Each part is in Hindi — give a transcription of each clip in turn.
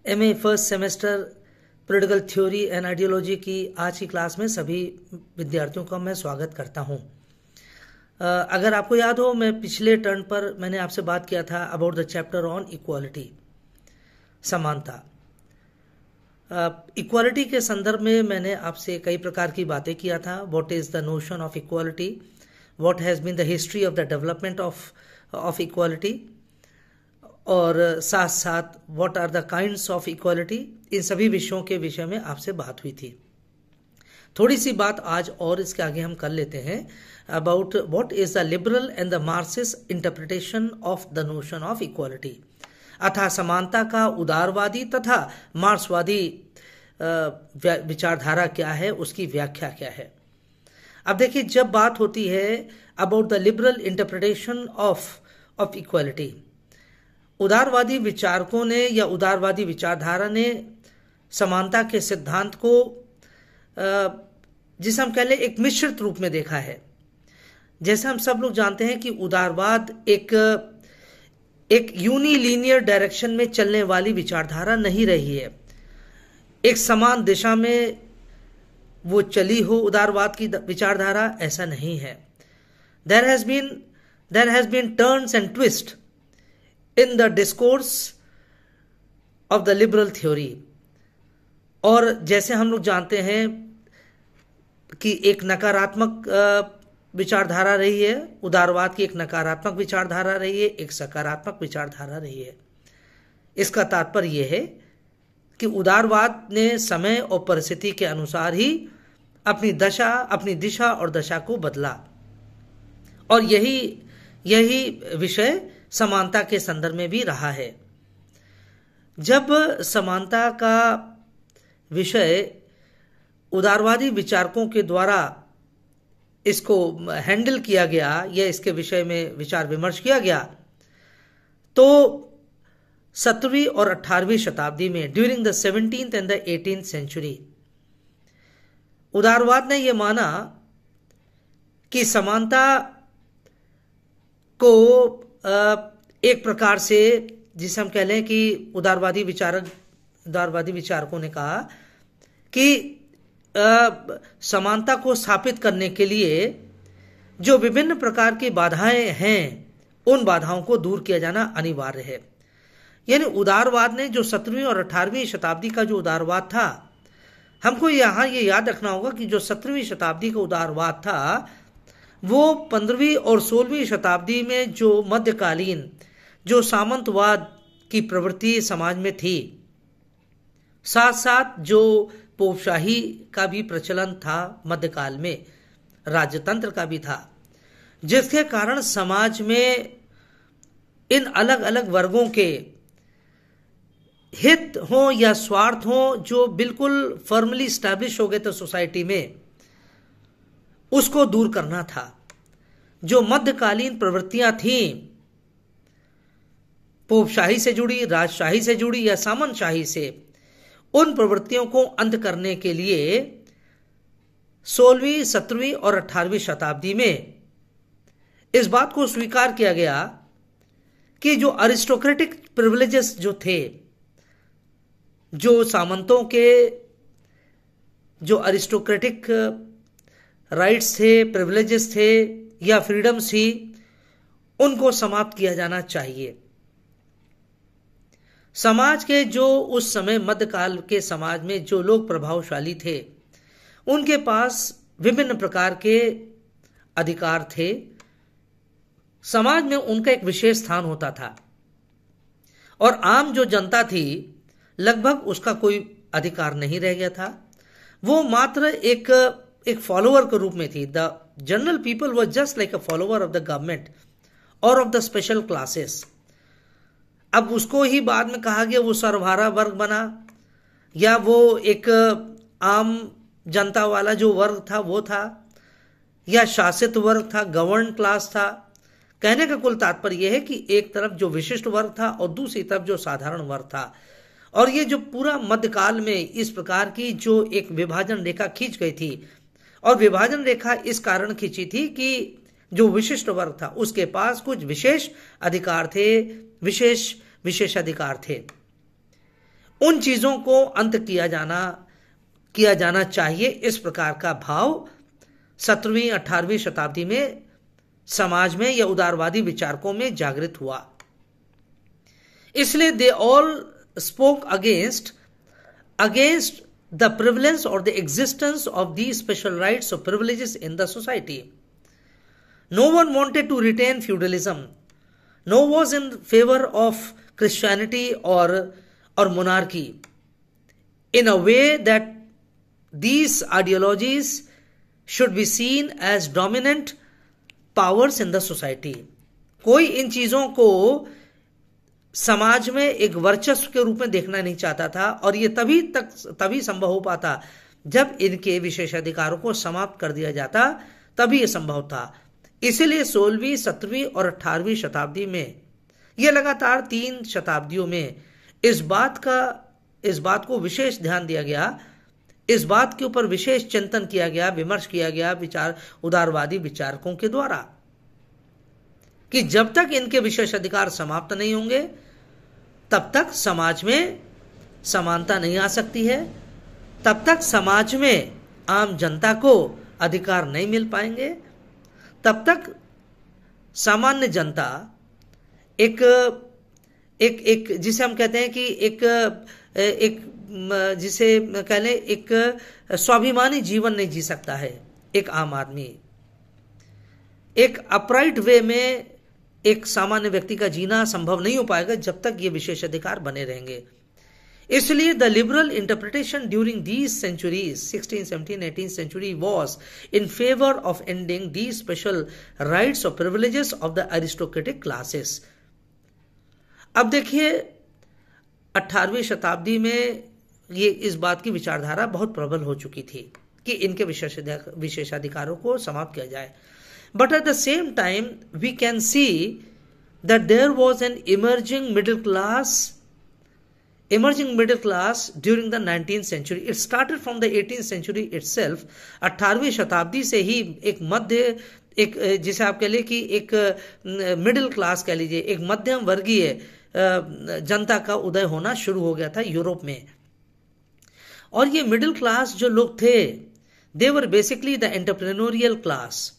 MA first semester political theory and ideology की आज की क्लास में सभी विद्यार्थियों का मैं स्वागत करता हूं। अगर आपको याद हो, मैं पिछले टर्न पर मैंने आपसे बात किया था about the chapter on equality, समानता। इक्वालिटी के संदर्भ में मैंने आपसे कई प्रकार की बातें किया था। What is the notion of equality, what has been the history of the development of equality, और साथ साथ what are the kinds of equality. इन सभी विषयों के विषय में आपसे बात हुई थी। थोड़ी सी बात आज और इसके आगे हम कर लेते हैं about what is the liberal and the Marxist interpretation of the notion of equality, अर्थात समानता का उदारवादी तथा मार्क्सवादी विचारधारा क्या है, उसकी व्याख्या क्या है। अब देखिए, जब बात होती है about the liberal interpretation of equality, उदारवादी विचारकों ने या उदारवादी विचारधारा ने समानता के सिद्धांत को जिसे हम कह लें एक मिश्रित रूप में देखा है। जैसे हम सब लोग जानते हैं कि उदारवाद एक यूनिलीनियर डायरेक्शन में चलने वाली विचारधारा नहीं रही है। एक समान दिशा में वो चली हो उदारवाद की विचारधारा, ऐसा नहीं है। There has been turns and twist in the discourse of the liberal theory। और जैसे हम लोग जानते हैं कि एक नकारात्मक विचारधारा रही है, उदारवाद की एक नकारात्मक विचारधारा रही है, एक सकारात्मक विचारधारा रही है। इसका तात्पर्य यह है कि उदारवाद ने समय और परिस्थिति के अनुसार ही अपनी दिशा और दशा को बदला, और यही विषय समानता के संदर्भ में भी रहा है। जब समानता का विषय उदारवादी विचारकों के द्वारा इसको हैंडल किया गया या इसके विषय में विचार विमर्श किया गया, तो 17वीं और 18वीं शताब्दी में during the 17th and the 18th century, उदारवाद ने यह माना कि समानता को एक प्रकार से, जिसे हम कह लें कि उदारवादी विचारकों ने कहा कि समानता को स्थापित करने के लिए जो विभिन्न प्रकार की बाधाएं हैं, उन बाधाओं को दूर किया जाना अनिवार्य है। यानी उदारवाद ने जो 17वीं और 18वीं शताब्दी का जो उदारवाद था, हमको यहाँ ये याद रखना होगा कि जो 17वीं शताब्दी का उदारवाद था वो 15वीं और 16वीं शताब्दी में जो मध्यकालीन जो सामंतवाद की प्रवृत्ति समाज में थी, साथ साथ जो पोपशाही का भी प्रचलन था, मध्यकाल में राजतंत्र का भी था, जिसके कारण समाज में इन अलग अलग वर्गों के हित हो या स्वार्थ हो जो बिल्कुल फॉर्मली स्टैब्लिश हो गए थे सोसाइटी में, उसको दूर करना था। जो मध्यकालीन प्रवृत्तियां थीं, पोपशाही से जुड़ी, राजशाही से जुड़ी या सामंतशाही से, उन प्रवृत्तियों को अंत करने के लिए 16वीं, 17वीं और 18वीं शताब्दी में इस बात को स्वीकार किया गया कि जो अरिस्टोक्रेटिक प्रिविलेजेस जो थे, जो सामंतों के जो अरिस्टोक्रेटिक राइट्स थे, प्रिविलेजेस थे या फ्रीडम्स थी, उनको समाप्त किया जाना चाहिए। समाज के जो उस समय मध्यकाल के समाज में जो लोग प्रभावशाली थे, उनके पास विभिन्न प्रकार के अधिकार थे। समाज में उनका एक विशेष स्थान होता था, और आम जो जनता थी लगभग उसका कोई अधिकार नहीं रह गया था। वो मात्र एक फॉलोअर के रूप में थी। The general people were just like a follower of the government और ऑफ द स्पेशल क्लासेस। अब उसको ही बाद में कहा गया वो सर्वहारा वर्ग बना, या वो एक आम जनता वाला जो वर्ग था वो था, या शासित वर्ग था, गवर्न क्लास था। कहने का कुल तात्पर्य यह है कि एक तरफ जो विशिष्ट वर्ग था और दूसरी तरफ जो साधारण वर्ग था। और ये जो पूरा मध्यकाल में इस प्रकार की जो एक विभाजन रेखा खींच गई थी, और विभाजन रेखा इस कारण खींची थी कि जो विशिष्ट वर्ग था उसके पास कुछ विशेष अधिकार थे, विशेष अधिकार थे। उन चीजों को अंत किया जाना चाहिए, इस प्रकार का भाव 17वीं 18वीं शताब्दी में समाज में या उदारवादी विचारकों में जागृत हुआ। इसलिए they all spoke against the privilege और the existence of the special rights और प्रिविलेजेस in the society. No one wanted to retain feudalism, no was in favour of Christianity और monarchy in a way that these ideologies should be seen as dominant powers in the society। कोई इन चीजों को समाज में एक वर्चस्व के रूप में देखना नहीं चाहता था, और ये तभी संभव हो पाता जब इनके विशेषाधिकारों को समाप्त कर दिया जाता, तभी यह संभव था। इसीलिए 16वीं 17वीं और 18वीं शताब्दी में, यह लगातार 3 शताब्दियों में इस बात को विशेष ध्यान दिया गया, इस बात के ऊपर विशेष चिंतन किया गया, विमर्श किया गया उदारवादी विचारकों के द्वारा, कि जब तक इनके विशेष अधिकार समाप्त नहीं होंगे तब तक समाज में समानता नहीं आ सकती है, तब तक समाज में आम जनता को अधिकार नहीं मिल पाएंगे, तब तक सामान्य जनता एक जिसे हम कहते हैं कि जिसे कह लें एक स्वाभिमानी जीवन नहीं जी सकता है। एक आम आदमी एक अपराइट वे में एक सामान्य व्यक्ति का जीना संभव नहीं हो पाएगा जब तक ये विशेष अधिकार बने रहेंगे। इसलिए the liberal interpretation during these centuries 16, 17, 18 century was in favour of ending the special rights और प्रिविलेजेस ऑफ द एरिस्टोक्रेटिक क्लासेस। अब देखिए 18वीं शताब्दी में ये इस बात की विचारधारा बहुत प्रबल हो चुकी थी कि इनके विशेषाधिकारों को समाप्त किया जाए, but at the same time we can see that there was an emerging middle class during the 19th century। It started from the 18th century itself। 18वीं शताब्दी से ही एक जिसे आप कह लीजिए कि एक मिडिल क्लास कह लीजिए, एक मध्यम वर्गीय जनता का उदय होना शुरू हो गया था यूरोप में। और ये मिडिल क्लास जो लोग थे, they were basically the entrepreneurial class.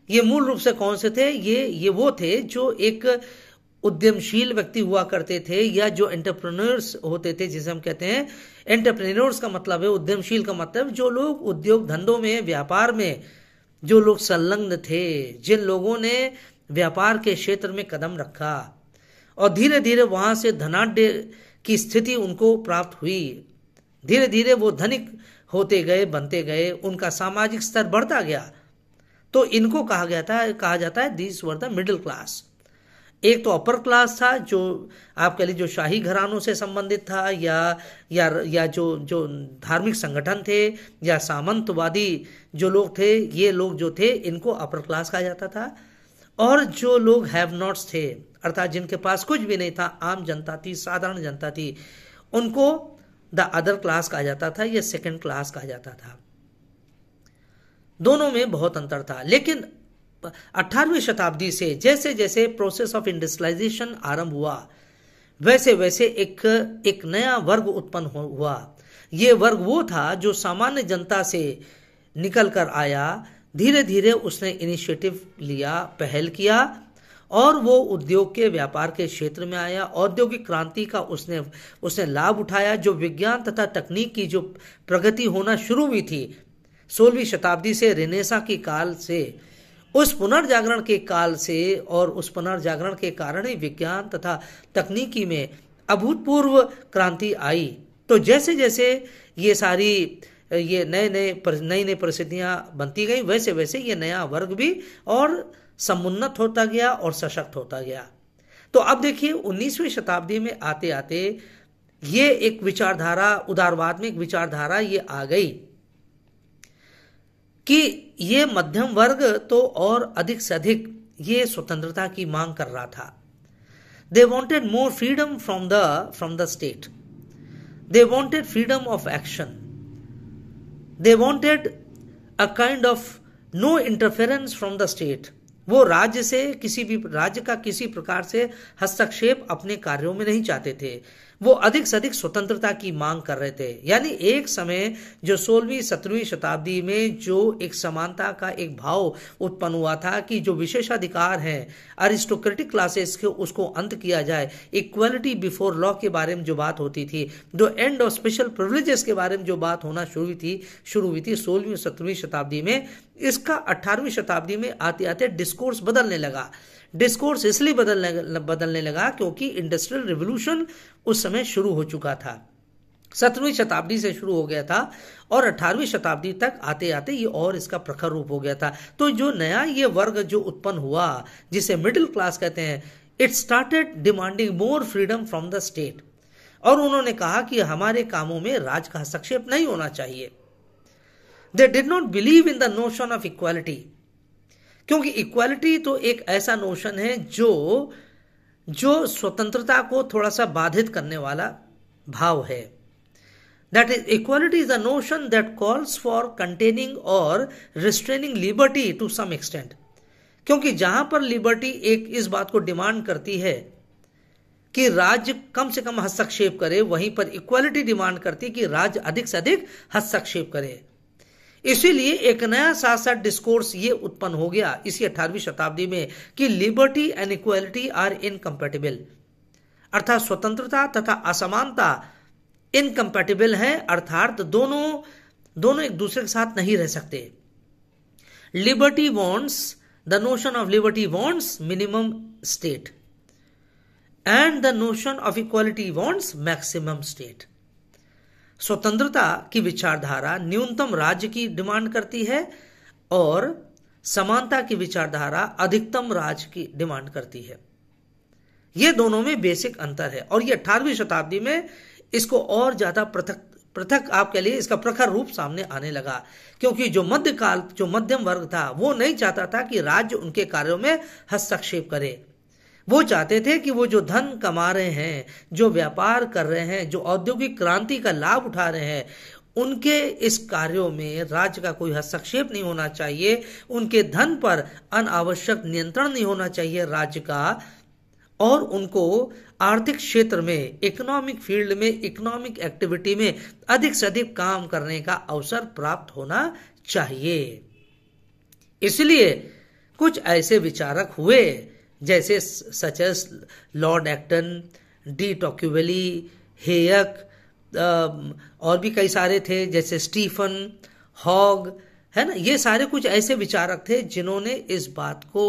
ये मूल रूप से कौन से थे? ये वो थे जो एक उद्यमशील व्यक्ति हुआ करते थे, या जो एंटरप्रेन्योर्स होते थे, जिसे हम कहते हैं एंटरप्रेन्योर्स का मतलब है उद्यमशील का मतलब जो लोग उद्योग धंधों में, व्यापार में जो लोग संलग्न थे, जिन लोगों ने व्यापार के क्षेत्र में कदम रखा और धीरे धीरे वहां से धनाढ्य की स्थिति उनको प्राप्त हुई, धीरे धीरे वो धनिक होते गए, बनते गए, उनका सामाजिक स्तर बढ़ता गया, तो इनको कहा जाता है these were the middle class. एक तो अपर क्लास था जो आप कह लीजिए जो शाही घरानों से संबंधित था, या जो धार्मिक संगठन थे, या सामंतवादी जो लोग थे, ये लोग जो थे इनको अपर क्लास कहा जाता था। और जो लोग हैव नॉट्स थे, अर्थात जिनके पास कुछ भी नहीं था, आम जनता थी, साधारण जनता थी, उनको द अदर क्लास कहा जाता था या सेकंड क्लास कहा जाता था। दोनों में बहुत अंतर था। लेकिन 18वीं शताब्दी से जैसे जैसे प्रोसेस ऑफ इंडस्ट्रियलाइजेशन आरंभ हुआ, वैसे वैसे एक नया वर्ग उत्पन्न हुआ। ये वर्ग वो था जो सामान्य जनता से निकल कर आया, धीरे धीरे उसने इनिशिएटिव लिया, पहल किया, और वो उद्योग के व्यापार के क्षेत्र में आया। औद्योगिक क्रांति का उसने लाभ उठाया। जो विज्ञान तथा तकनीक की जो प्रगति होना शुरू हुई थी 16वीं शताब्दी से, रेनेसा के काल से, उस पुनर्जागरण के काल से, और उस पुनर्जागरण के कारण ही विज्ञान तथा तकनीकी में अभूतपूर्व क्रांति आई। तो जैसे जैसे ये नई परिस्थितियां बनती गई, वैसे वैसे ये नया वर्ग भी और समुन्नत होता गया और सशक्त होता गया। तो अब देखिए 19वीं शताब्दी में आते आते ये एक विचारधारा, उदारवाद में एक विचारधारा ये आ गई कि ये मध्यम वर्ग तो और अधिक से अधिक ये स्वतंत्रता की मांग कर रहा था। They wanted more freedom from the state, they wanted freedom of action, they wanted a kind of no interference from the state. वो राज्य का किसी प्रकार से हस्तक्षेप अपने कार्यों में नहीं चाहते थे। वो अधिक से अधिक स्वतंत्रता की मांग कर रहे थे। यानी एक समय जो 16वीं 17वीं शताब्दी में जो एक समानता का एक भाव उत्पन्न हुआ था कि जो विशेषाधिकार हैं अरिस्टोक्रेटिक क्लासेस के उसको अंत किया जाए, इक्वलिटी बिफोर लॉ के बारे में जो बात होती थी, जो एंड ऑफ स्पेशल प्रिविलेजेस के बारे में जो बात होना शुरू हुई थी 16वीं 17वीं शताब्दी में, इसका 18वीं शताब्दी में आते आते डिस्कोर्स बदलने लगा। डिस्कोर्स इसलिए बदलने लगा क्योंकि इंडस्ट्रियल रिवॉल्यूशन उस समय शुरू हो चुका था। 17वीं शताब्दी से शुरू हो गया था और 18वीं शताब्दी तक आते आते ये और इसका प्रखर रूप हो गया था। तो जो नया ये वर्ग जो उत्पन्न हुआ जिसे मिडिल क्लास कहते हैं, it started demanding more freedom from the state. और उन्होंने कहा कि हमारे कामों में राज का हस्तक्षेप नहीं होना चाहिए। They did not believe in the notion of equality, क्योंकि इक्वालिटी तो एक ऐसा नोशन है जो स्वतंत्रता को थोड़ा सा बाधित करने वाला भाव है। That is equality is a notion that calls for containing और restraining liberty to some extent. क्योंकि जहां पर लिबर्टी एक इस बात को डिमांड करती है कि राज्य कम से कम हस्तक्षेप करे, वहीं पर इक्वालिटी डिमांड करती है कि राज्य अधिक से अधिक हस्तक्षेप करे। इसीलिए एक नया साथ साथ डिस्कोर्स ये उत्पन्न हो गया इसी 18वीं शताब्दी में कि liberty and equality are incompatible, अर्थात स्वतंत्रता तथा असमानता इनकम्पैटिबल है, अर्थात दोनों एक दूसरे के साथ नहीं रह सकते। Liberty wants the notion of liberty wants minimum state and the notion of equality wants maximum state. स्वतंत्रता की विचारधारा न्यूनतम राज्य की डिमांड करती है और समानता की विचारधारा अधिकतम राज्य की डिमांड करती है। ये दोनों में बेसिक अंतर है और ये 18वीं शताब्दी में इसको और ज्यादा पृथक आपके लिए इसका प्रखर रूप सामने आने लगा, क्योंकि जो मध्यम वर्ग था वो नहीं चाहता था कि राज्य उनके कार्यों में हस्तक्षेप करे। वो चाहते थे कि वो जो धन कमा रहे हैं, जो व्यापार कर रहे हैं, जो औद्योगिक क्रांति का लाभ उठा रहे हैं, उनके इस कार्यों में राज्य का कोई हस्तक्षेप नहीं होना चाहिए। उनके धन पर अनावश्यक नियंत्रण नहीं होना चाहिए राज्य का, और उनको आर्थिक क्षेत्र में, इकोनॉमिक फील्ड में, इकोनॉमिक एक्टिविटी में अधिक से अधिक काम करने का अवसर प्राप्त होना चाहिए। इसलिए कुछ ऐसे विचारक हुए जैसे such as Lord Acton, de Tocqueville, Hayek, और भी कई सारे थे जैसे स्टीफन हॉग, है ना। ये सारे कुछ ऐसे विचारक थे जिन्होंने इस बात को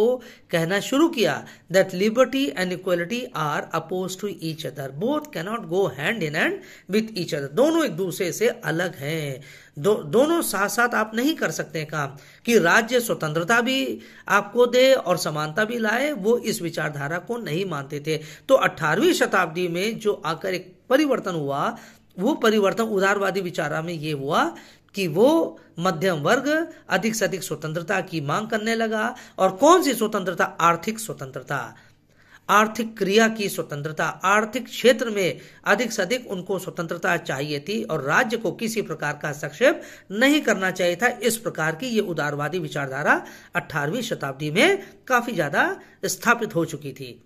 कहना शुरू किया that liberty and equality are oppose to each other, both can not go hand in hand with each other. दोनों एक दूसरे से अलग हैं, दोनों साथ साथ आप नहीं कर सकते काम कि राज्य स्वतंत्रता भी आपको दे और समानता भी लाए। वो इस विचारधारा को नहीं मानते थे। तो 18वीं शताब्दी में जो आकर एक परिवर्तन हुआ, वो परिवर्तन उदारवादी विचारा में ये हुआ कि वो मध्यम वर्ग अधिक से अधिक स्वतंत्रता की मांग करने लगा। और कौन सी स्वतंत्रता? आर्थिक स्वतंत्रता, आर्थिक क्रिया की स्वतंत्रता, आर्थिक क्षेत्र में अधिक से अधिक उनको स्वतंत्रता चाहिए थी और राज्य को किसी प्रकार का हस्तक्षेप नहीं करना चाहिए था। इस प्रकार की ये उदारवादी विचारधारा 18वीं शताब्दी में काफी ज्यादा स्थापित हो चुकी थी।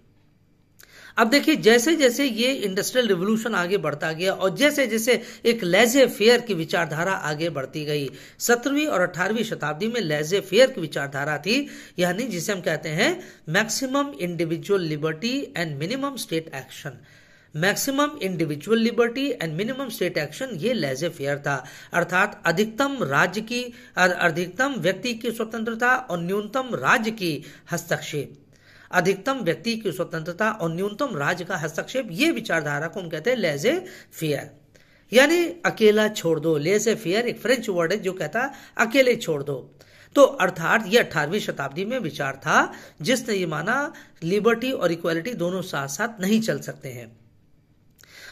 अब देखिए, जैसे जैसे ये इंडस्ट्रियल रिवॉल्यूशन आगे बढ़ता गया और जैसे जैसे एक लेजे फेयर की विचारधारा आगे बढ़ती गई, 17वीं और 18वीं शताब्दी में लेजे फेयर की विचारधारा थी, यानी जिसे हम कहते हैं maximum individual liberty and minimum state action. Maximum individual liberty and minimum state action, ये लेजे फेयर था, अर्थात अधिकतम व्यक्ति की स्वतंत्रता और न्यूनतम राज्य की हस्तक्षेप, अधिकतम व्यक्ति की स्वतंत्रता और न्यूनतम राज्य का हस्तक्षेप, ये विचारधारा को हम कहते हैं लेजे फेयर, यानी अकेला छोड़ दो। लेजे फेयर एक फ्रेंच वर्ड है जो कहता है अकेले छोड़ दो। तो अर्थात ये 18वीं शताब्दी में विचार था जिसने ये माना लिबर्टी और इक्वालिटी दोनों साथ साथ नहीं चल सकते हैं।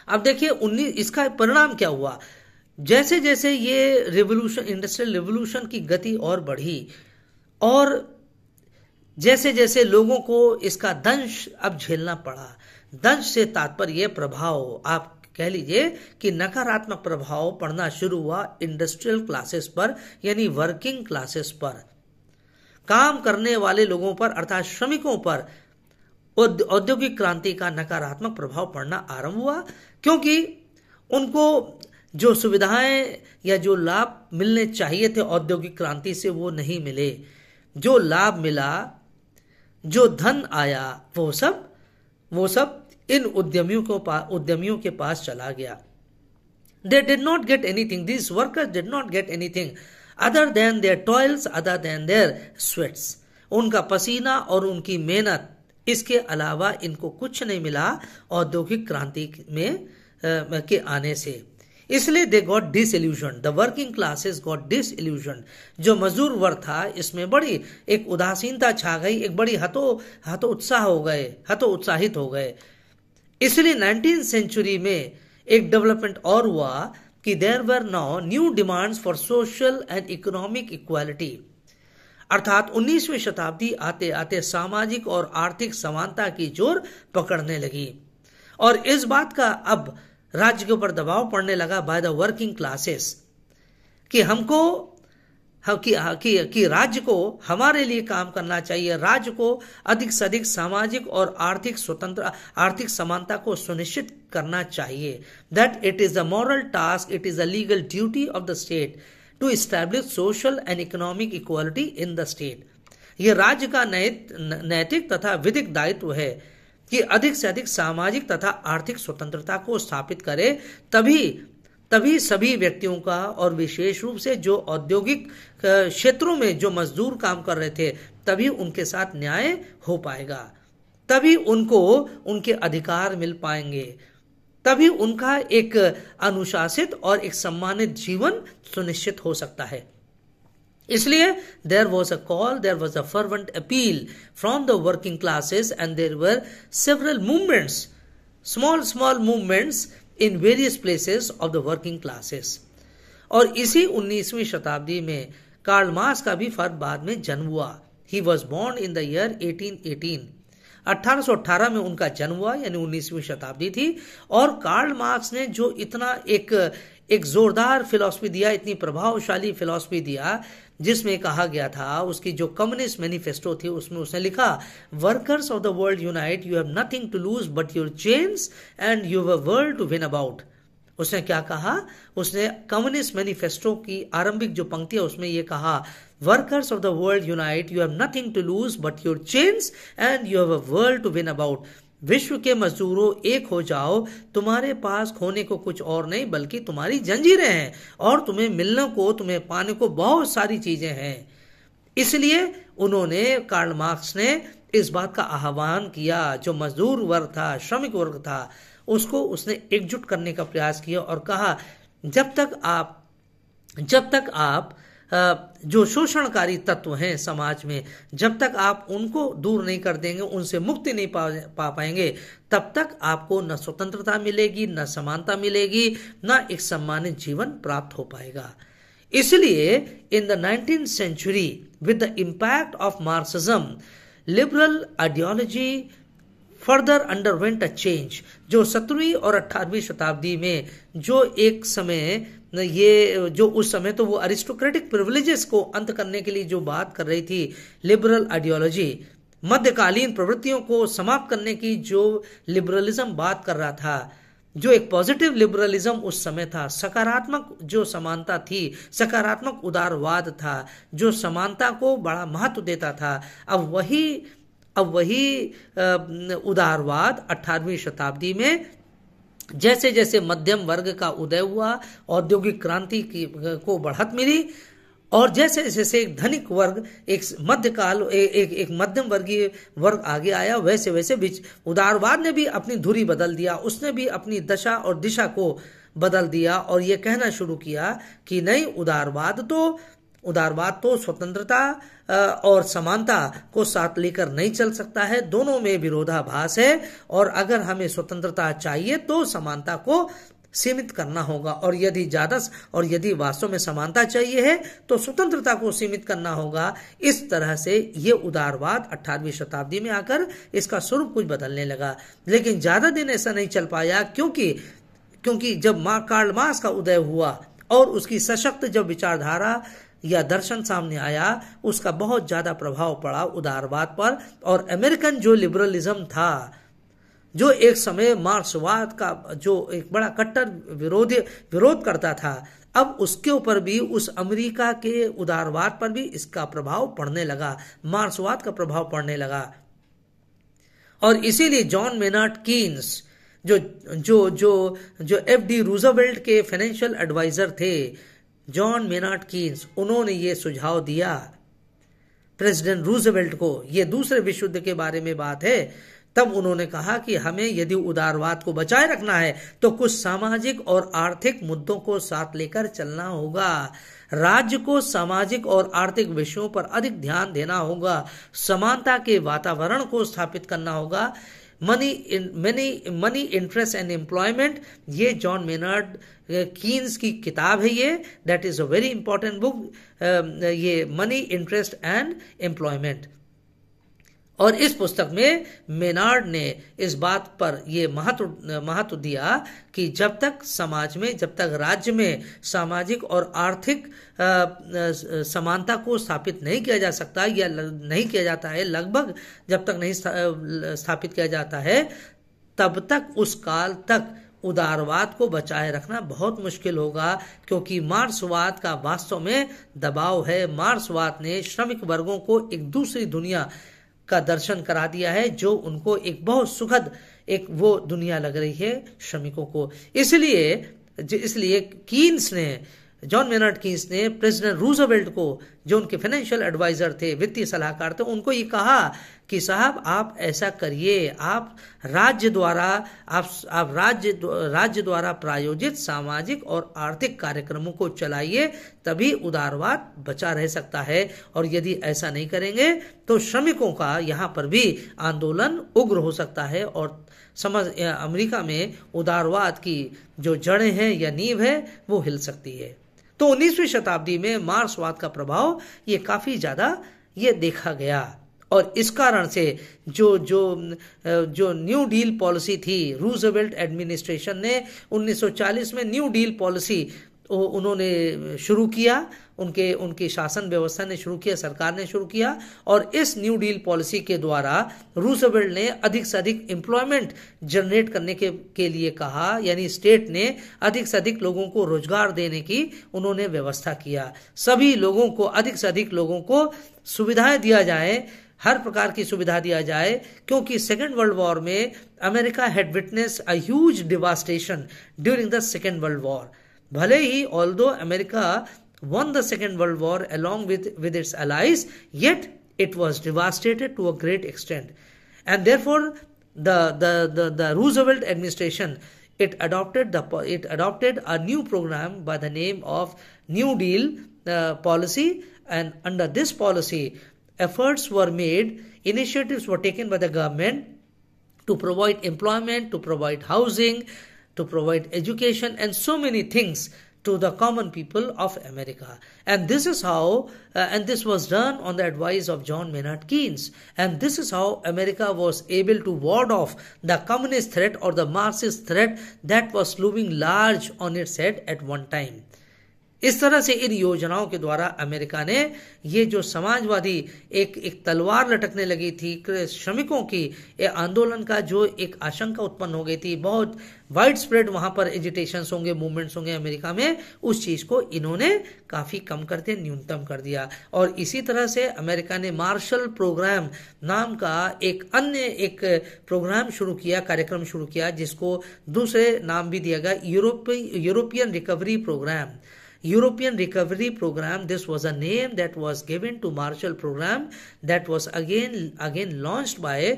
अब देखिए इसका परिणाम क्या हुआ। जैसे जैसे ये रिवॉल्यूशन, इंडस्ट्रियल रिवॉल्यूशन की गति और बढ़ी और जैसे जैसे लोगों को इसका दंश अब झेलना पड़ा, दंश से तात्पर्य प्रभाव, आप कह लीजिए कि नकारात्मक प्रभाव पड़ना शुरू हुआ इंडस्ट्रियल क्लासेस पर, यानी वर्किंग क्लासेस पर, काम करने वाले लोगों पर, अर्थात श्रमिकों पर। औद्योगिक क्रांति का नकारात्मक प्रभाव पड़ना आरंभ हुआ, क्योंकि उनको जो सुविधाएं या जो लाभ मिलने चाहिए थे औद्योगिक क्रांति से वो नहीं मिले। जो लाभ मिला, जो धन आया, वो सब इन उद्यमियों के पास चला गया। They did not get anything. These workers did not get anything other than their toils, other than their sweats. उनका पसीना और उनकी मेहनत, इसके अलावा इनको कुछ नहीं मिला औद्योगिक क्रांति में के आने से। इसलिए they got disillusioned. The working classes got disillusioned. जो मजदूर वर्ग था, इसमें बड़ी एक उदासीनता छा गई, एक बड़ी हतोत्साहित हो गए। इसलिए 19th सेंचुरी में एक डेवलपमेंट और हुआ कि there were now new demands for social and economic equality, अर्थात 19वीं शताब्दी आते आते सामाजिक और आर्थिक समानता की जोर पकड़ने लगी और इस बात का अब राज्य के ऊपर दबाव पड़ने लगा बाय द वर्किंग क्लासेस कि कि राज्य को हमारे लिए काम करना चाहिए, राज्य को अधिक से अधिक सामाजिक और आर्थिक समानता को सुनिश्चित करना चाहिए। That it is a moral task, it is a legal duty of the state to establish social and economic equality in the state. यह राज्य का नैतिक तथा विधिक दायित्व है कि अधिक से अधिक सामाजिक तथा आर्थिक स्वतंत्रता को स्थापित करे, तभी सभी व्यक्तियों का और विशेष रूप से जो औद्योगिक क्षेत्रों में जो मजदूर काम कर रहे थे, तभी उनके साथ न्याय हो पाएगा, तभी उनको उनके अधिकार मिल पाएंगे, तभी उनका एक अनुशासित और एक सम्मानित जीवन सुनिश्चित हो सकता है। इसलिए there was a call, there was a fervent appeal from the working classes and there were several movements, small movements in various places of the working classes। और इसी 19वीं शताब्दी में कार्ल मार्क्स का भी फर्क बाद में जन्म हुआ। He was born in the year 1818। 1818 में उनका जन्म हुआ, यानी 19वीं शताब्दी थी। और कार्ल मार्क्स ने जो इतना एक जोरदार फिलॉसफी दिया, इतनी प्रभावशाली फिलॉसफी दिया, जिसमें कहा गया था, उसकी जो कम्युनिस्ट मैनिफेस्टो थी उसमें उसने लिखा, workers of the world unite, you have nothing to lose but your chains and you have a world to win about. उसने क्या कहा? उसने कम्युनिस्ट मैनिफेस्टो की आरंभिक जो पंक्ति है उसमें ये कहा, workers of the world unite, you have nothing to lose but your chains and you have a world to win about. विश्व के मजदूरों एक हो जाओ, तुम्हारे पास खोने को कुछ और नहीं बल्कि तुम्हारी जंजीरें हैं और तुम्हें मिलने को, तुम्हें पाने को बहुत सारी चीजें हैं। इसलिए उन्होंने, कार्ल मार्क्स ने इस बात का आह्वान किया, जो मजदूर वर्ग था, श्रमिक वर्ग था, उसको उसने एकजुट करने का प्रयास किया और कहा, जब तक आप जो शोषणकारी तत्व हैं समाज में, जब तक आप उनको दूर नहीं कर देंगे, उनसे मुक्ति नहीं पा पाएंगे, तब तक आपको न स्वतंत्रता मिलेगी, न समानता मिलेगी, न एक सम्मानित जीवन प्राप्त हो पाएगा। इसलिए in the 19th century with the impact of Marxism, liberal ideology further underwent a change. जो 17वीं और 18वीं शताब्दी में जो एक समय, ये जो उस समय तो वो अरिस्टोक्रेटिक प्रिविलेजेस को अंत करने के लिए जो बात कर रही थी, लिबरल आइडियोलॉजी, मध्यकालीन प्रवृत्तियों को समाप्त करने की जो लिबरलिज्म बात कर रहा था, जो एक पॉजिटिव लिबरलिज्म उस समय था, सकारात्मक जो समानता थी, सकारात्मक उदारवाद था, जो समानता को बड़ा महत्व देता था, अब वही उदारवाद 18वीं शताब्दी में जैसे जैसे मध्यम वर्ग का उदय हुआ, औद्योगिक क्रांति को बढ़त मिली, और जैसे जैसे एक धनिक वर्ग, एक मध्यम वर्गीय वर्ग आगे आया, वैसे वैसे उदारवाद ने भी अपनी धुरी बदल दिया, उसने भी अपनी दशा और दिशा को बदल दिया और ये कहना शुरू किया कि नहीं, उदारवाद तो स्वतंत्रता और समानता को साथ लेकर नहीं चल सकता है, दोनों में विरोधाभास है, और अगर हमें स्वतंत्रता चाहिए तो समानता को सीमित करना होगा, और यदि वास्तव में समानता चाहिए है तो स्वतंत्रता को सीमित करना होगा। इस तरह से ये उदारवाद 18वीं शताब्दी में आकर इसका स्वरूप कुछ बदलने लगा, लेकिन ज्यादा दिन ऐसा नहीं चल पाया, क्योंकि जब कार्ल मार्क्स का उदय हुआ और उसकी सशक्त जब विचारधारा या दर्शन सामने आया, उसका बहुत ज्यादा प्रभाव पड़ा उदारवाद पर। और अमेरिकन जो लिबरलिज्म था, जो एक समय मार्क्सवाद का जो एक बड़ा कट्टर विरोध करता था, अब उसके ऊपर भी, उस अमेरिका के उदारवाद पर भी इसका प्रभाव पड़ने लगा, मार्क्सवाद का प्रभाव पड़ने लगा। और इसीलिए जॉन मेनार्ड कीन्स जो जो जो जो एफ.डी. रूजवेल्ट के फाइनेंशियल एडवाइजर थे, जॉन मेनार्ड कीन्स, उन्होंने ये सुझाव दिया प्रेसिडेंट रूजवेल्ट को। ये दूसरे विश्व युद्ध के बारे में बात है। तब उन्होंने कहा कि हमें यदि उदारवाद को बचाए रखना है तो कुछ सामाजिक और आर्थिक मुद्दों को साथ लेकर चलना होगा। राज्य को सामाजिक और आर्थिक विषयों पर अधिक ध्यान देना होगा, समानता के वातावरण को स्थापित करना होगा। मनी इंटरेस्ट एंड एम्प्लॉयमेंट, ये जॉन मेनार्ड कीन्स की किताब है, ये that is a very important book, ये मनी इंटरेस्ट एंड एम्प्लॉयमेंट। और इस पुस्तक में मेनार्ड ने इस बात पर यह महत्व दिया कि जब तक समाज में, जब तक राज्य में सामाजिक और आर्थिक समानता को स्थापित नहीं किया जा सकता या नहीं किया जाता है, लगभग जब तक नहीं स्थापित किया जाता है, तब तक उस काल तक उदारवाद को बचाए रखना बहुत मुश्किल होगा। क्योंकि मार्क्सवाद का वास्तव में दबाव है। मार्क्सवाद ने श्रमिक वर्गों को एक दूसरी दुनिया का दर्शन करा दिया है, जो उनको एक बहुत सुखद एक वो दुनिया लग रही है श्रमिकों को। इसलिए कीन्स ने, जॉन मेनार्ड कीन्स ने प्रेसिडेंट रूजवेल्ट को, जो उनके फाइनेंशियल एडवाइजर थे, वित्तीय सलाहकार थे, उनको ये कहा कि साहब आप ऐसा करिए, आप राज्य द्वारा प्रायोजित सामाजिक और आर्थिक कार्यक्रमों को चलाइए, तभी उदारवाद बचा रह सकता है। और यदि ऐसा नहीं करेंगे तो श्रमिकों का यहाँ पर भी आंदोलन उग्र हो सकता है और अमेरिका में उदारवाद की जो जड़ें हैं या नींव है वो हिल सकती है। तो 19वीं शताब्दी में मार्क्सवाद का प्रभाव ये काफी ज्यादा ये देखा गया। और इस कारण से जो न्यू डील पॉलिसी थी, रूजवेल्ट एडमिनिस्ट्रेशन ने 1940 में न्यू डील पॉलिसी उन्होंने शुरू किया, उनकी शासन व्यवस्था ने शुरू किया, सरकार ने शुरू किया। और इस न्यू डील पॉलिसी के द्वारा रूजवेल्ट ने अधिक से अधिक एम्प्लॉयमेंट जनरेट करने के लिए कहा, यानी स्टेट ने अधिक से अधिक लोगों को रोजगार देने की उन्होंने व्यवस्था किया। सभी लोगों को, अधिक से अधिक लोगों को सुविधाएं दिया जाए, हर प्रकार की सुविधा दिया जाए, क्योंकि सेकेंड वर्ल्ड वॉर में America had witness a huge devastation during the second world war. भले ही although America won the Second World War along with its allies, yet it was devastated to a great extent. And therefore, the Roosevelt administration, it adopted a new program by the name of New Deal policy. And under this policy, efforts were made, initiatives were taken by the government to provide employment, to provide housing, to provide education, and so many things to the common people of America. And this is how, and this was done on the advice of John Maynard Keynes. And this is how America was able to ward off the communist threat or the Marxist threat that was looming large on its head at one time. इस तरह से इन योजनाओं के द्वारा अमेरिका ने ये जो समाजवादी एक तलवार लटकने लगी थी श्रमिकों की आंदोलन का, जो एक आशंका उत्पन्न हो गई थी, बहुत वाइड स्प्रेड वहां पर एजिटेशंस होंगे, मूवमेंट्स होंगे अमेरिका में, उस चीज को इन्होंने काफी कम कर दिया, न्यूनतम कर दिया। और इसी तरह से अमेरिका ने मार्शल प्रोग्राम नाम का एक प्रोग्राम शुरू किया, कार्यक्रम शुरू किया, जिसको दूसरे नाम भी दिया गया European recovery program. European Recovery Program, this was a name that was given to Marshall Program that was again launched by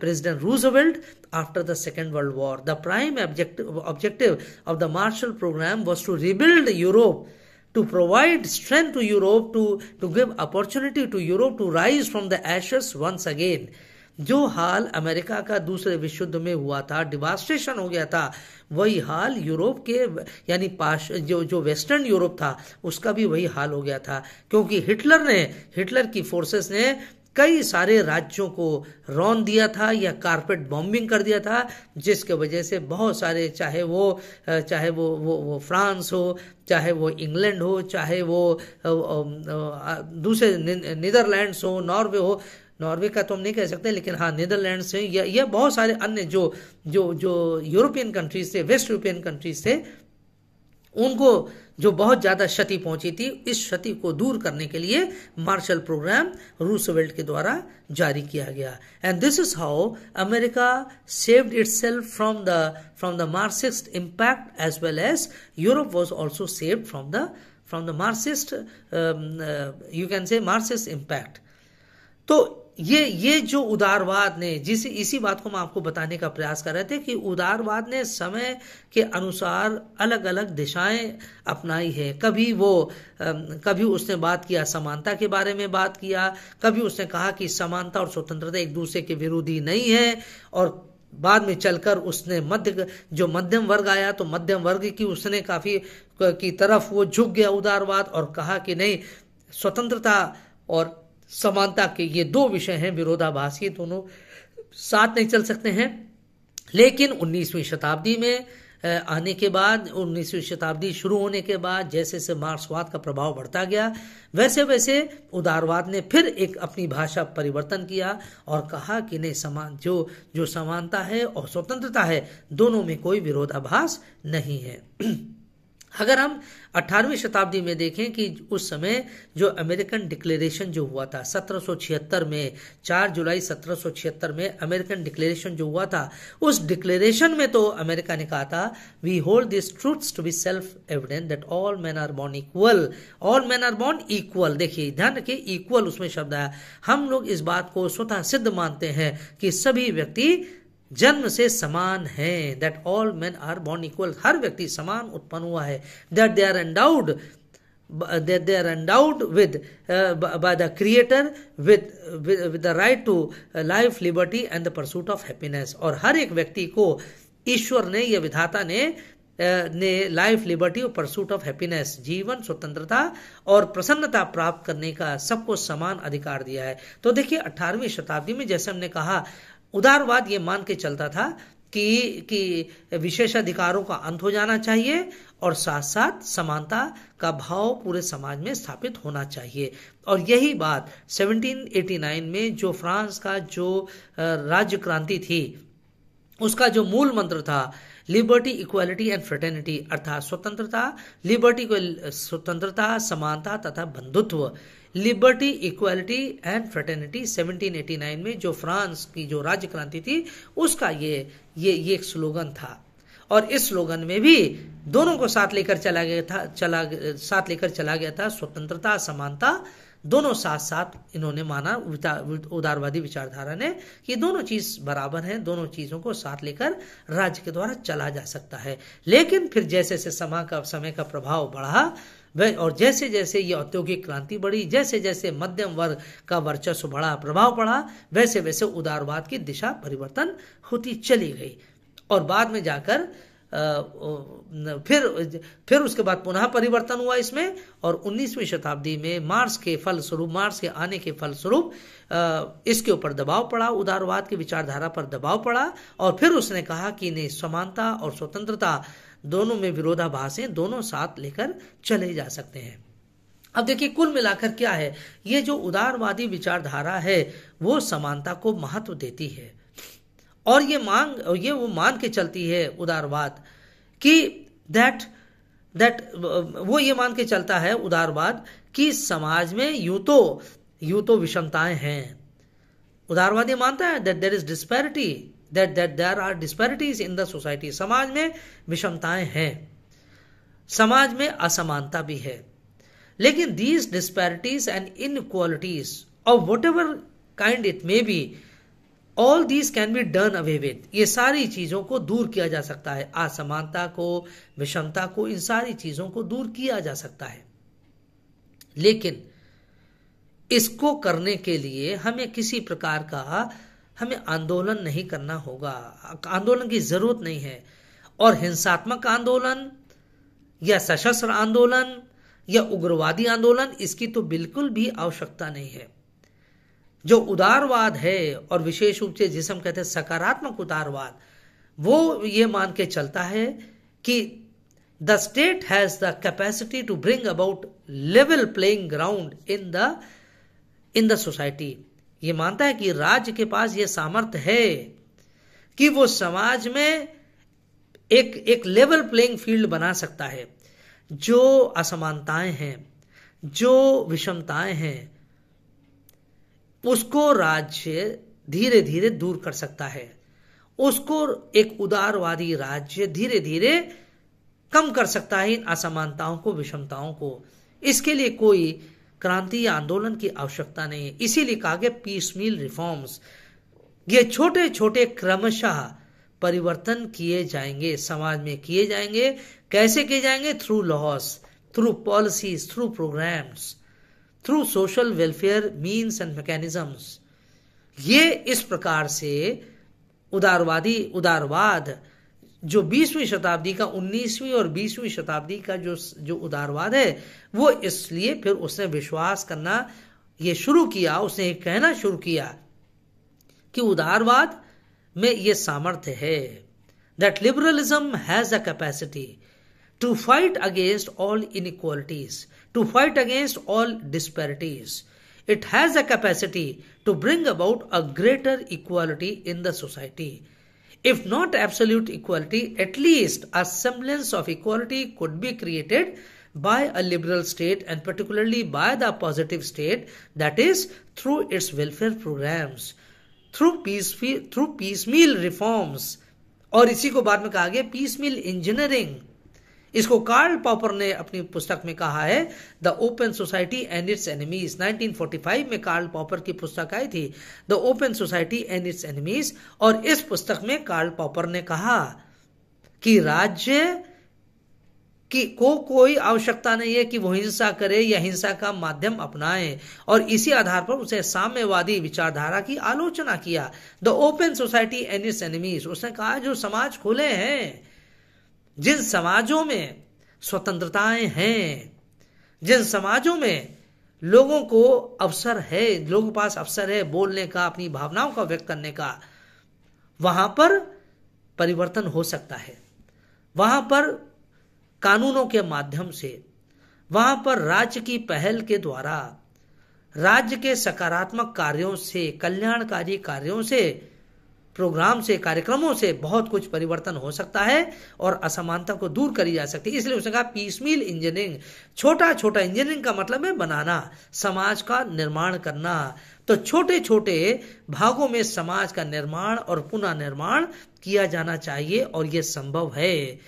President Roosevelt after the Second World War. The prime objective of the Marshall Program was to rebuild Europe, to provide strength to Europe, to give opportunity to Europe to rise from the ashes once again. जो हाल अमेरिका का दूसरे विश्व युद्ध में हुआ था, डिवास्टेशन हो गया था, वही हाल यूरोप के यानी जो वेस्टर्न यूरोप था उसका भी वही हाल हो गया था। क्योंकि हिटलर की फोर्सेस ने कई सारे राज्यों को रौंद दिया था या कारपेट बॉम्बिंग कर दिया था, जिसके वजह से बहुत सारे, चाहे वो फ्रांस हो, चाहे वो इंग्लैंड हो, चाहे वो दूसरे नीदरलैंड्स हो, नॉर्वे हो, नॉर्वे का तो हम नहीं कह सकते, लेकिन हाँ नीदरलैंड्स से या बहुत सारे अन्य जो जो जो यूरोपियन कंट्रीज थे, वेस्ट यूरोपियन कंट्रीज थे, उनको जो बहुत ज्यादा क्षति पहुंची थी, इस क्षति को दूर करने के लिए मार्शल प्रोग्राम रूसवेल्ट के द्वारा जारी किया गया। And this is how America saved itself from the Marxist impact as well as Europe was also saved from the Marxist, you can say Marxist impact. तो ये जो उदारवाद ने, इसी बात को मैं आपको बताने का प्रयास कर रहे थे कि उदारवाद ने समय के अनुसार अलग अलग दिशाएं अपनाई है। कभी उसने बात किया समानता के बारे में बात किया, कभी उसने कहा कि समानता और स्वतंत्रता एक दूसरे के विरोधी नहीं है, और बाद में चलकर उसने मध्यम वर्ग आया तो मध्यम वर्ग की उसने काफी की तरफ वो झुक गया उदारवाद, और कहा कि नहीं, स्वतंत्रता और समानता के ये दो विषय हैं विरोधाभासी, दोनों साथ नहीं चल सकते हैं। लेकिन 19वीं शताब्दी में आने के बाद, 19वीं शताब्दी शुरू होने के बाद, जैसे जैसे मार्क्सवाद का प्रभाव बढ़ता गया, वैसे वैसे उदारवाद ने फिर एक अपनी भाषा परिवर्तन किया और कहा कि नहीं, जो समानता है और स्वतंत्रता है, दोनों में कोई विरोधाभास नहीं है। अगर हम 18वीं शताब्दी में देखें कि उस समय जो अमेरिकन डिक्लेरेशन जो हुआ था 1776 में, 4 जुलाई 1776 में अमेरिकन डिक्लेरेशन जो हुआ था, उस डिक्लेरेशन में तो अमेरिका ने कहा था, we hold this truths to be self evident that all man are born equal, all man are born equal. देखिए, ध्यान रखिए, इक्वल उसमें शब्द आया। हम लोग इस बात को स्वतः सिद्ध मानते हैं कि सभी व्यक्ति जन्म से समान हैं, that all men are born equal, हर व्यक्ति समान उत्पन्न हुआ है, that they are endowed with by the creator with the right to life, liberty and the pursuit of happiness. और हर एक व्यक्ति को ईश्वर ने या विधाता ने लाइफ, लिबर्टी और परसूट ऑफ हैप्पीनेस, जीवन, स्वतंत्रता और प्रसन्नता प्राप्त करने का सबको समान अधिकार दिया है। तो देखिए, 18वीं शताब्दी में जैसे हमने कहा, उदारवाद ये मान के चलता था कि विशेषाधिकारों का अंत हो जाना चाहिए और साथ साथ समानता का भाव पूरे समाज में स्थापित होना चाहिए। और यही बात 1789 में जो फ्रांस का जो राज्य क्रांति थी, उसका जो मूल मंत्र था, लिबर्टी, इक्वालिटी एंड फ्रेटर्निटी, अर्थात स्वतंत्रता, समानता तथा बंधुत्व, लिबर्टी, इक्वालिटी एंड फ्रेटर्निटी, 1789 में जो फ्रांस की जो राज्य क्रांति थी, उसका ये एक स्लोगन था। और इस स्लोगन में भी दोनों को साथ लेकर चला गया था, स्वतंत्रता, समानता, दोनों साथ साथ इन्होंने माना, उदारवादी विचारधारा ने, कि दोनों चीज बराबर हैं, दोनों चीजों को साथ लेकर राज्य के द्वारा चला जा सकता है। लेकिन फिर जैसे जैसे समय का प्रभाव बढ़ा और जैसे जैसे ये औद्योगिक क्रांति बढ़ी, जैसे जैसे मध्यम वर्ग का वर्चस्व बढ़ा, प्रभाव बढ़ा, वैसे वैसे उदारवाद की दिशा परिवर्तन होती चली गई। और बाद में जाकर फिर उसके बाद पुनः परिवर्तन हुआ इसमें, और 19वीं शताब्दी में मार्क्स के आने के फलस्वरूप इसके ऊपर दबाव पड़ा, उदारवाद की विचारधारा पर दबाव पड़ा, और फिर उसने कहा कि नहीं, समानता और स्वतंत्रता दोनों में विरोधाभास हैं, दोनों साथ लेकर चले जा सकते हैं। अब देखिए, कुल मिलाकर क्या है, ये जो उदारवादी विचारधारा है वो समानता को महत्व देती है, और ये वो मान के चलती है उदारवाद कि वो ये मान के चलता है उदारवाद कि समाज में यूं तो विषमताएं हैं। उदारवाद ये मानता है that there is disparity, that there are disparities in the society, समाज में विषमताएं हैं, समाज में असमानता भी है, लेकिन these disparities and inequalities of whatever kind it may be, all these can be done away with, ये सारी चीजों को दूर किया जा सकता है, असमानता को, विषमता को, इन सारी चीजों को दूर किया जा सकता है। लेकिन इसको करने के लिए हमें किसी प्रकार का आंदोलन नहीं करना होगा, आंदोलन की जरूरत नहीं है, और हिंसात्मक आंदोलन या सशस्त्र आंदोलन या उग्रवादी आंदोलन, इसकी तो बिल्कुल भी आवश्यकता नहीं है। जो उदारवाद है, और विशेष रूप से जिसे हम कहते हैं सकारात्मक उदारवाद, वो ये मान के चलता है कि the state has the capacity to bring about level playing ground in the society. ये मानता है कि राज्य के पास ये सामर्थ्य है कि वो समाज में एक लेवल प्लेइंग फील्ड बना सकता है। जो असमानताएं हैं, जो विषमताएं हैं, उसको राज्य धीरे धीरे दूर कर सकता है। उसको एक उदारवादी राज्य धीरे धीरे कम कर सकता है इन असमानताओं को, विषमताओं को। इसके लिए कोई क्रांति या आंदोलन की आवश्यकता नहीं है। इसीलिए कहा गया पीसमील रिफॉर्म्स, ये छोटे छोटे क्रमशः परिवर्तन किए जाएंगे, समाज में किए जाएंगे। कैसे किए जाएंगे? Through laws, through policies, through programs, through social welfare means and mechanisms. ये इस प्रकार से उदारवाद जो 20वीं शताब्दी का, 19वीं और 20वीं शताब्दी का जो उदारवाद है, वो इसलिए फिर उसने विश्वास करना ये शुरू किया, उसने कहना शुरू किया कि उदारवाद में ये सामर्थ्य है, that liberalism has a capacity to fight against all inequalities, to fight against all disparities. It has a capacity to bring about a greater equality in the society. If not absolute equality, at least a semblance of equality could be created by a liberal state, and particularly by the positive state, that is through its welfare programs, through piecemeal reforms. और इसी को बाद में कहा गया piecemeal engineering. इसको कार्ल पॉपर ने अपनी पुस्तक में कहा है the open society and it's enemies. 1945 में कार्ल पॉपर की पुस्तक आई थी the open society and it's enemies, और इस पुस्तक में कार्ल पॉपर ने कहा कि राज्य की कोई आवश्यकता नहीं है कि वो हिंसा करे या हिंसा का माध्यम अपनाए, और इसी आधार पर उसे साम्यवादी विचारधारा की आलोचना किया। The open society and it's enemies, उसने कहा जो समाज खुले हैं, जिन समाजों में स्वतंत्रताएं हैं, जिन समाजों में लोगों को अवसर है, लोगों के पास अवसर है बोलने का, अपनी भावनाओं का व्यक्त करने का, वहां पर परिवर्तन हो सकता है। वहां पर कानूनों के माध्यम से, वहां पर राज्य की पहल के द्वारा, राज्य के सकारात्मक कार्यों से, कल्याणकारी कार्यों से, प्रोग्राम से, कार्यक्रमों से बहुत कुछ परिवर्तन हो सकता है और असमानता को दूर करी जा सकती है। इसलिए उसने कहा पीसमील इंजीनियरिंग, छोटा छोटा, इंजीनियरिंग का मतलब है बनाना, समाज का निर्माण करना। तो छोटे छोटे भागों में समाज का निर्माण और पुनः निर्माण किया जाना चाहिए, और यह संभव है।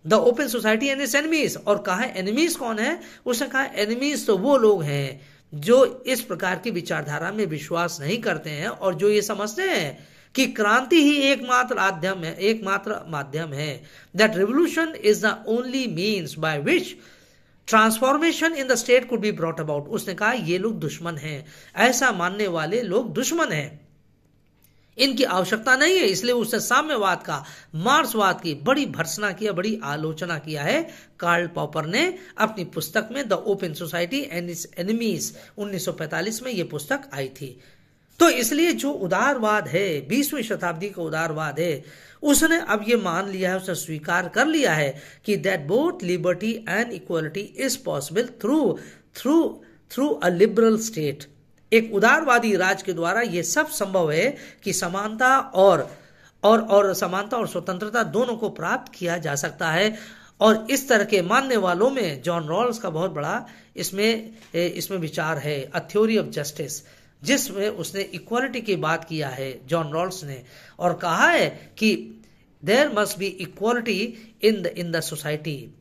The open society and it's enemies, और कहा एनिमीज कौन है? उसने कहा एनिमीज तो वो लोग हैं जो इस प्रकार की विचारधारा में विश्वास नहीं करते हैं, और जो ये समझते हैं कि क्रांति ही एकमात्र माध्यम है, that revolution is the only means by which transformation in the state could be brought about. उसने कहा ये लोग दुश्मन हैं, ऐसा मानने वाले लोग दुश्मन हैं, इनकी आवश्यकता नहीं है। इसलिए उसने साम्यवाद का, मार्क्सवाद की बड़ी भर्त्सना किया, बड़ी आलोचना किया है। कार्ल पॉपर ने अपनी पुस्तक में the open society and it's enemies, 1945 में यह पुस्तक आई थी। तो इसलिए जो उदारवाद है, 20वीं शताब्दी का उदारवाद है, उसने अब ये मान लिया है, उसने स्वीकार कर लिया है कि that both liberty and equality is possible through a liberal state. एक उदारवादी राज्य के द्वारा ये सब संभव है कि समानता और स्वतंत्रता दोनों को प्राप्त किया जा सकता है। और इस तरह के मानने वालों में जॉन रॉल्स का बहुत बड़ा इसमें विचार है, अ थ्योरी ऑफ जस्टिस, जिसमें उसने इक्वालिटी की बात किया है जॉन रॉल्स ने, और कहा है कि there must be equality in the society,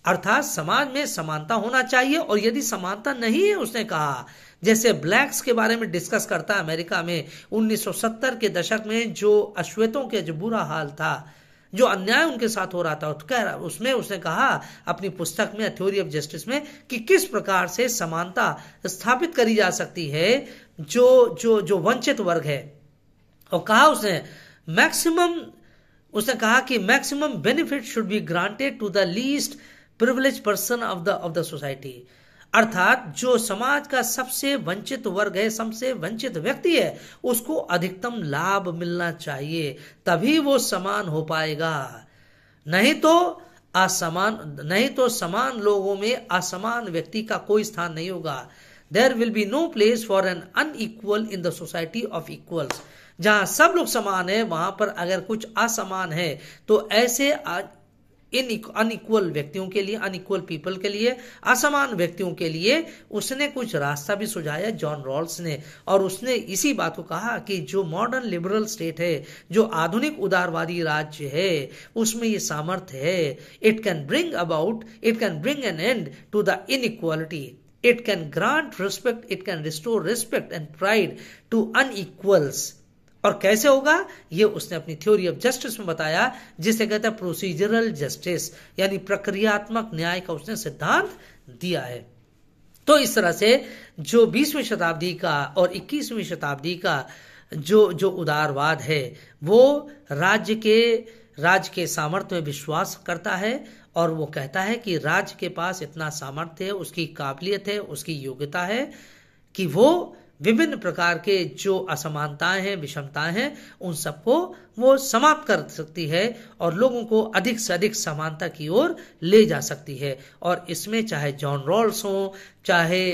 अर्थात समाज में समानता होना चाहिए। और यदि समानता नहीं है, उसने कहा, जैसे ब्लैक्स के बारे में डिस्कस करता है अमेरिका में 1970 के दशक में, जो अश्वेतों के जो बुरा हाल था, जो अन्याय उनके साथ हो रहा था, उसमें उसने कहा अपनी पुस्तक में थ्योरी ऑफ जस्टिस में कि किस प्रकार से समानता स्थापित करी जा सकती है जो वंचित वर्ग है। और कहा उसने कहा कि maximum benefit should be granted to the least privilege person of the society, अर्थात जो समाज का सबसे वंचित वर्ग है, सबसे वंचित व्यक्ति है, उसको अधिकतम लाभ मिलना चाहिए, तभी वो समान हो पाएगा। नहीं तो समान लोगों में असमान व्यक्ति का कोई स्थान नहीं होगा। There will be no place for an unequal in the society of equals. जहां सब लोग समान है, वहां पर अगर कुछ असमान है तो ऐसे अनइक्वल व्यक्तियों के लिए, अनइक्वल पीपल के लिए, असमान व्यक्तियों के लिए उसने कुछ रास्ता भी सुझाया, जॉन रॉल्स ने। और उसने इसी बात को कहा कि जो मॉडर्न लिबरल स्टेट है, जो आधुनिक उदारवादी राज्य है, उसमें ये सामर्थ्य है। It can bring an end to the inequality, it can grant respect, it can restore respect and pride to unequals. और कैसे होगा, ये उसने अपनी थ्योरी ऑफ जस्टिस में बताया, जिसे कहते हैं प्रोसीजरल जस्टिस, यानी प्रक्रियात्मक न्याय का उसने सिद्धांत दिया है। तो इस तरह से जो 20वीं शताब्दी का और 21वीं शताब्दी का जो उदारवाद है, वो राज्य के सामर्थ्य में विश्वास करता है, और वो कहता है कि राज्य के पास इतना सामर्थ्य है, उसकी काबिलियत है, उसकी योग्यता है कि वो विभिन्न प्रकार के जो असमानताएं हैं, विषमताएं हैं, उन सबको वो समाप्त कर सकती है और लोगों को अधिक से अधिक समानता की ओर ले जा सकती है। और इसमें चाहे जॉन रॉल्स हो, चाहे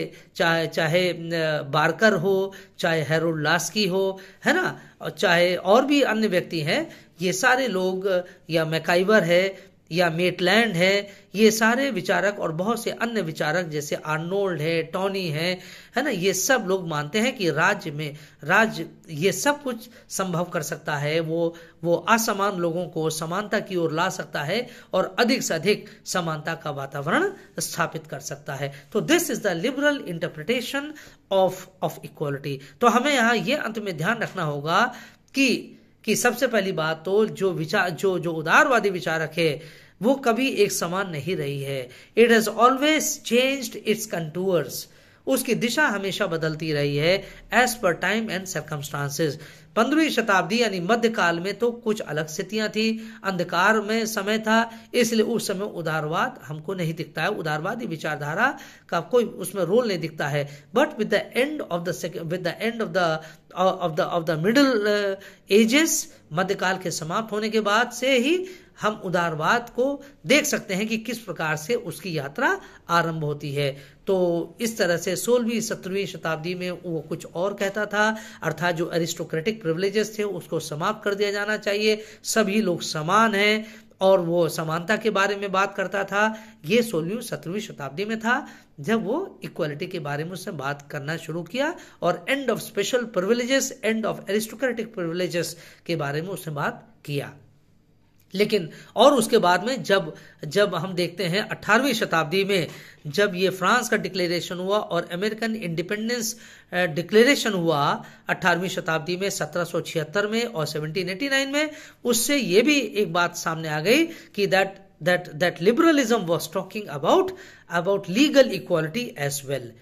बार्कर हो, चाहे हैरोल्ड लास्की हो, है ना, और चाहे और भी अन्य व्यक्ति हैं, ये सारे लोग, या मैकाइवर है या मेटलैंड है, ये सारे विचारक और बहुत से अन्य विचारक जैसे आर्नोल्ड है, टॉनी है ना, ये सब लोग मानते हैं कि राज्य ये सब कुछ संभव कर सकता है। वो असमान लोगों को समानता की ओर ला सकता है और अधिक से अधिक समानता का वातावरण स्थापित कर सकता है। तो this is the liberal interpretation of equality. तो हमें यहाँ ये अंत में ध्यान रखना होगा कि सबसे पहली बात तो जो उदारवादी विचारक है, वो कभी एक समान नहीं रही है। It has always changed it's contours, उसकी दिशा हमेशा बदलती रही है as per time and circumstances. 15वीं शताब्दी यानी मध्यकाल में तो कुछ अलग स्थितियां थी, अंधकार में समय था, इसलिए उस समय उदारवाद हमको नहीं दिखता है, उदारवादी विचारधारा का कोई उसमें रोल नहीं दिखता है। But with the end of the middle ages, मध्यकाल के समाप्त होने के बाद से ही हम उदारवाद को देख सकते हैं कि किस प्रकार से उसकी यात्रा आरंभ होती है। तो इस तरह से 16वीं 17वीं शताब्दी में वो कुछ और कहता था, अर्थात जो एरिस्टोक्रेटिक प्रिविलेजेस थे उसको समाप्त कर दिया जाना चाहिए, सभी लोग समान हैं, और वो समानता के बारे में बात करता था। ये 16वीं 17वीं शताब्दी में था जब वो इक्वालिटी के बारे में उसने बात करना शुरू किया, और end of special privileges, end of aristocratic privileges के बारे में उसने बात किया। लेकिन और उसके बाद में जब हम देखते हैं 18वीं शताब्दी में, जब ये फ्रांस का डिक्लेरेशन हुआ और अमेरिकन इंडिपेंडेंस डिक्लेरेशन हुआ 18वीं शताब्दी में 1776 में और 1789 में, उससे ये भी एक बात सामने आ गई कि that liberalism was talking about legal equality as well.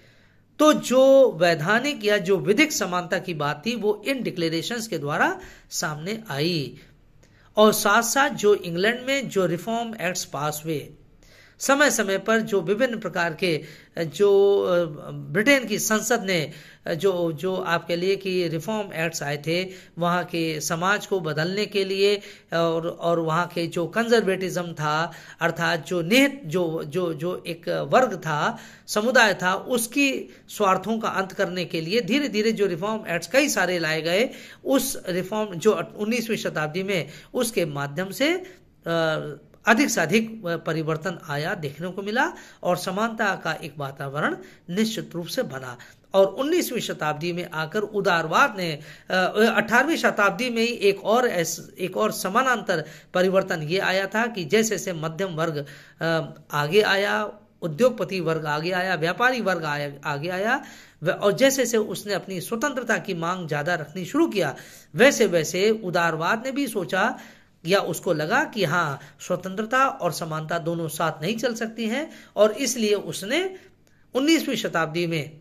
तो जो वैधानिक या जो विधिक समानता की बात थी वो इन डिक्लेरेशंस के द्वारा सामने आई। और साथ साथ जो इंग्लैंड में जो रिफॉर्म एक्ट्स पास हुए समय समय पर, जो विभिन्न प्रकार के जो ब्रिटेन की संसद ने जो आपके लिए कि रिफॉर्म एक्ट्स आए थे वहाँ के समाज को बदलने के लिए, और वहाँ के जो कंजर्वेटिज्म था, अर्थात जो निहित जो एक वर्ग था, समुदाय था, उसकी स्वार्थों का अंत करने के लिए धीरे धीरे जो रिफॉर्म एक्ट्स कई सारे लाए गए, उस रिफॉर्म जो 19वीं शताब्दी में, उसके माध्यम से अधिक से अधिक परिवर्तन आया, देखने को मिला, और समानता का एक वातावरण निश्चित रूप से बना। और 19वीं शताब्दी में आकर उदारवाद ने 18वीं शताब्दी में ही एक और समानांतर परिवर्तन ये आया था कि जैसे जैसे मध्यम वर्ग आगे आया, उद्योगपति वर्ग आगे आया, व्यापारी वर्ग आगे आया, और जैसे जैसे उसने अपनी स्वतंत्रता की मांग ज्यादा रखनी शुरू किया, वैसे वैसे उदारवाद ने भी सोचा या उसको लगा कि हाँ, स्वतंत्रता और समानता दोनों साथ नहीं चल सकती हैं, और इसलिए उसने 19वीं शताब्दी में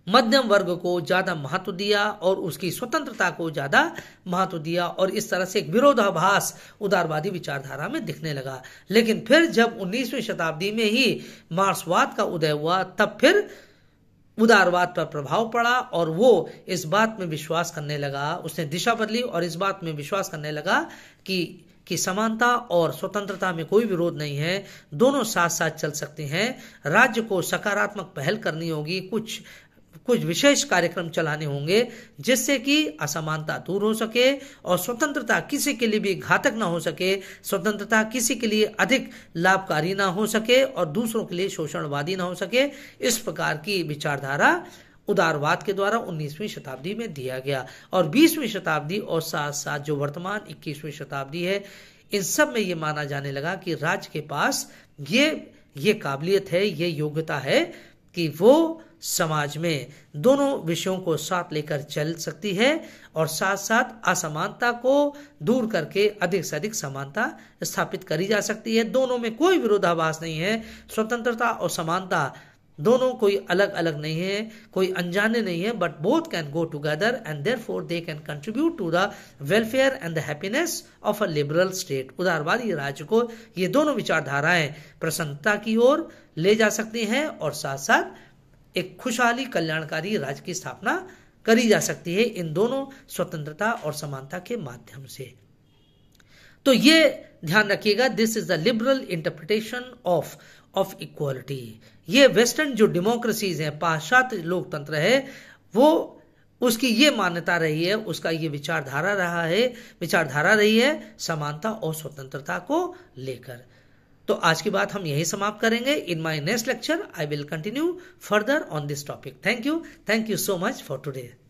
मध्यम वर्ग को ज्यादा महत्व दिया और उसकी स्वतंत्रता को ज्यादा महत्व दिया, और इस तरह से एक विरोधाभास उदारवादी विचारधारा में दिखने लगा। लेकिन फिर जब 19वीं शताब्दी में ही मार्क्सवाद का उदय हुआ, तब फिर उदारवाद पर प्रभाव पड़ा और वो इस बात में विश्वास करने लगा, उसने दिशा बदली और इस बात में विश्वास करने लगा कि समानता और स्वतंत्रता में कोई विरोध नहीं है, दोनों साथ साथ चल सकते हैं। राज्य को सकारात्मक पहल करनी होगी, कुछ विशेष कार्यक्रम चलाने होंगे जिससे कि असमानता दूर हो सके और स्वतंत्रता किसी के लिए भी घातक ना हो सके, स्वतंत्रता किसी के लिए अधिक लाभकारी ना हो सके और दूसरों के लिए शोषणवादी ना हो सके। इस प्रकार की विचारधारा उदारवाद के द्वारा 19वीं शताब्दी में दिया गया। और 20वीं शताब्दी और साथ साथ जो वर्तमान 21वीं शताब्दी है, इन सब में ये माना जाने लगा कि राज्य के पास ये काबिलियत है, ये योग्यता है कि वो समाज में दोनों विषयों को साथ लेकर चल सकती है और साथ साथ असमानता को दूर करके अधिक से अधिक समानता स्थापित करी जा सकती है। दोनों में कोई विरोधाभास नहीं है। स्वतंत्रता और समानता दोनों कोई अलग अलग नहीं है, कोई अनजाने नहीं है, but both can go together and therefore they can contribute to the welfare and the happiness of a liberal state. उदारवादी राज्य को ये दोनों विचारधाराएं प्रसन्नता की ओर ले जा सकती हैं और साथ साथ एक खुशहाली कल्याणकारी राज्य की स्थापना करी जा सकती है इन दोनों स्वतंत्रता और समानता के माध्यम से। तो ये ध्यान रखिएगा, this is the liberal interpretation of equality. ये वेस्टर्न जो डेमोक्रेसीज हैं, पाश्चात्य लोकतंत्र है, वो उसकी ये मान्यता रही है, उसका ये विचारधारा रही है समानता और स्वतंत्रता को लेकर। तो आज की बात हम यही समाप्त करेंगे। In my next lecture I will continue further on this topic. Thank you so much for today.